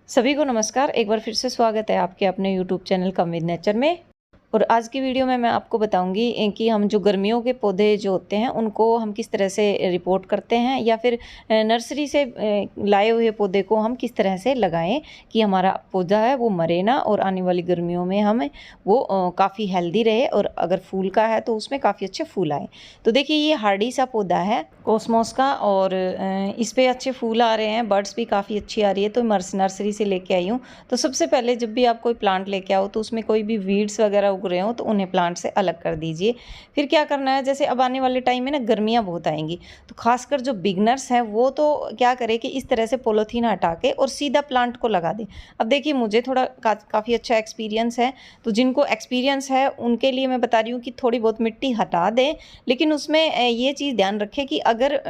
सभी को नमस्कार। एक बार फिर से स्वागत है आपके अपने YouTube channel come with nature में। और आज की वीडियो में मैं आपको बताऊंगी कि हम जो गर्मियों के पौधे जो होते हैं उनको हम किस तरह से रिपोर्ट करते हैं या फिर नर्सरी से लाए हुए पौधे को हम किस तरह से लगाएं कि हमारा पौधा है वो मरे ना और आने वाली गर्मियों में हमें वो काफ़ी हेल्दी रहे और अगर फूल का है तो उसमें काफ़ी अच्छे फूल आए। तो देखिए ये हार्डी सा पौधा है कॉस्मोस का और इस पर अच्छे फूल आ रहे हैं, बर्ड्स भी काफ़ी अच्छी आ रही है। तो नर्सरी से लेके आई हूँ। तो सबसे पहले जब भी आप कोई प्लांट लेके आओ तो उसमें कोई भी वीड्स वगैरह उग रहे हो तो उन्हें प्लांट से अलग कर दीजिए। फिर क्या करना है, जैसे अब आने वाले टाइम में ना गर्मियाँ बहुत आएंगी तो खासकर जो बिगनर्स हैं वो तो क्या करें कि इस तरह से पॉलीथीन हटा के और सीधा प्लांट को लगा दें। अब देखिए मुझे थोड़ा काफ़ी अच्छा एक्सपीरियंस है, तो जिनको एक्सपीरियंस है उनके लिए मैं बता रही हूँ कि थोड़ी बहुत मिट्टी हटा दें, लेकिन उसमें ये चीज़ ध्यान रखें कि अगर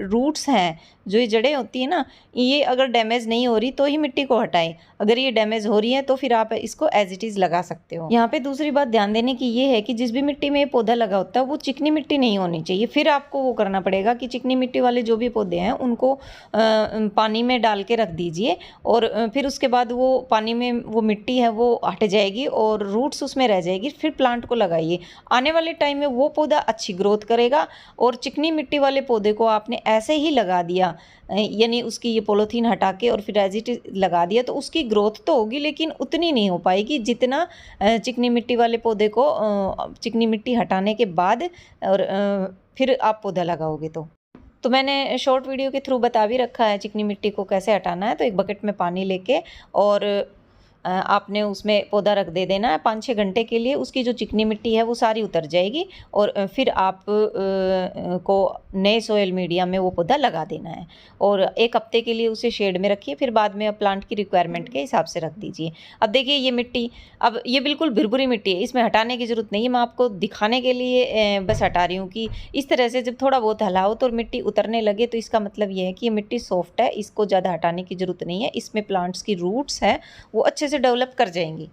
रूट्स हैं जो ये जड़ें होती है ना, ये अगर डैमेज नहीं हो रही तो ही मिट्टी को हटाएं। अगर ये डैमेज हो रही है तो फिर आप इसको एज इट इज़ लगा सकते हो। यहाँ पे दूसरी बात ध्यान देने की ये है कि जिस भी मिट्टी में ये पौधा लगा होता है वो चिकनी मिट्टी नहीं होनी चाहिए। फिर आपको वो करना पड़ेगा कि चिकनी मिट्टी वाले जो भी पौधे हैं उनको पानी में डाल के रख दीजिए और फिर उसके बाद वो पानी में वो मिट्टी है वो हट जाएगी और रूट्स उसमें रह जाएगी। फिर प्लांट को लगाइए, आने वाले टाइम में वो पौधा अच्छी ग्रोथ करेगा। और चिकनी मिट्टी वाले पौधे को आपने ऐसे ही लगा दिया, यानी उसकी ये पॉलीथीन हटा के और फिर एज इट इज लगा दिया, तो उसकी ग्रोथ तो होगी लेकिन उतनी नहीं हो पाएगी जितना चिकनी मिट्टी वाले पौधे को चिकनी मिट्टी हटाने के बाद और फिर आप पौधा लगाओगे। तो मैंने शॉर्ट वीडियो के थ्रू बता भी रखा है चिकनी मिट्टी को कैसे हटाना है। तो एक बकेट में पानी लेके और आपने उसमें पौधा रख दे देना है 5-6 घंटे के लिए। उसकी जो चिकनी मिट्टी है वो सारी उतर जाएगी और फिर आप को नए सोयल मीडिया में वो पौधा लगा देना है और 1 हफ्ते के लिए उसे शेड में रखिए। फिर बाद में आप प्लांट की रिक्वायरमेंट के हिसाब से रख दीजिए। अब देखिए ये मिट्टी, अब ये बिल्कुल भुरभुरी मिट्टी है, इसमें हटाने की ज़रूरत नहीं है। मैं आपको दिखाने के लिए बस हटा रही हूँ कि इस तरह से जब थोड़ा बहुत हिलाओ तो मिट्टी उतरने लगे तो इसका मतलब ये है कि ये मिट्टी सॉफ्ट है, इसको ज़्यादा हटाने की ज़रूरत नहीं है। इसमें प्लांट्स की रूट्स है वो अच्छे से डेवलप कर जाएंगी।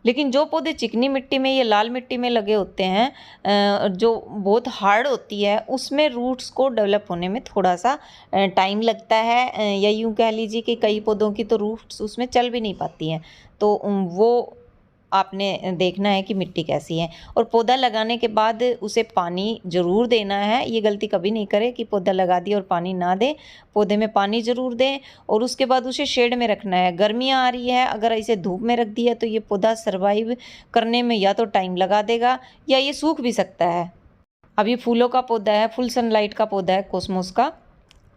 लेकिन जो पौधे चिकनी मिट्टी में या लाल मिट्टी में लगे होते हैं जो बहुत हार्ड होती है उसमें रूट्स को डेवलप होने में थोड़ा सा टाइम लगता है, या यूँ कह लीजिए कि कई पौधों की तो रूट्स उसमें चल भी नहीं पाती हैं। तो वो आपने देखना है कि मिट्टी कैसी है। और पौधा लगाने के बाद उसे पानी ज़रूर देना है। ये गलती कभी नहीं करें कि पौधा लगा दिया और पानी ना दें। पौधे में पानी ज़रूर दें और उसके बाद उसे शेड में रखना है। गर्मियाँ आ रही है, अगर इसे धूप में रख दिया तो ये पौधा सर्वाइव करने में या तो टाइम लगा देगा या ये सूख भी सकता है। अब ये फूलों का पौधा है, फुल सनलाइट का पौधा है कॉस्मोस का,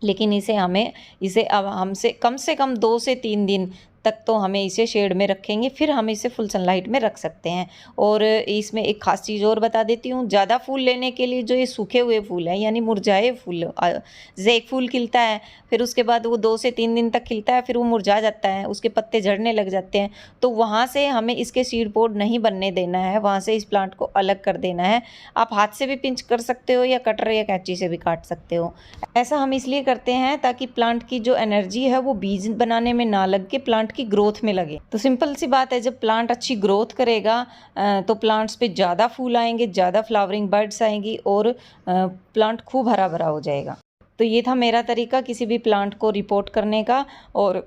लेकिन इसे अब हमसे कम से कम 2 से 3 दिन तक तो हमें इसे शेड में रखेंगे, फिर हम इसे फुल सनलाइट में रख सकते हैं। और इसमें एक खास चीज़ और बता देती हूँ, ज़्यादा फूल लेने के लिए जो ये सूखे हुए फूल हैं यानी मुरझाए फूल, जैसे एक फूल खिलता है फिर उसके बाद वो 2 से 3 दिन तक खिलता है, फिर वो मुरझा जाता है, उसके पत्ते झड़ने लग जाते हैं। तो वहाँ से हमें इसके सीड पोड नहीं बनने देना है, वहाँ से इस प्लांट को अलग कर देना है। आप हाथ से भी पिंच कर सकते हो या कटर या कैंची से भी काट सकते हो। ऐसा हम इसलिए करते हैं ताकि प्लांट की जो एनर्जी है वो बीज बनाने में ना लग के प्लांट की ग्रोथ में लगे। तो सिंपल सी बात है, जब प्लांट अच्छी ग्रोथ करेगा तो प्लांट्स पे ज़्यादा फूल आएंगे, ज़्यादा फ्लावरिंग बर्ड्स आएंगी और प्लांट खूब हरा भरा हो जाएगा। तो ये था मेरा तरीका किसी भी प्लांट को रिपोर्ट करने का, और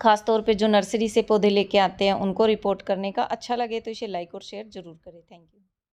ख़ास तौर पे जो नर्सरी से पौधे लेके आते हैं उनको रिपोर्ट करने का। अच्छा लगे तो इसे लाइक और शेयर ज़रूर करें। Thank you.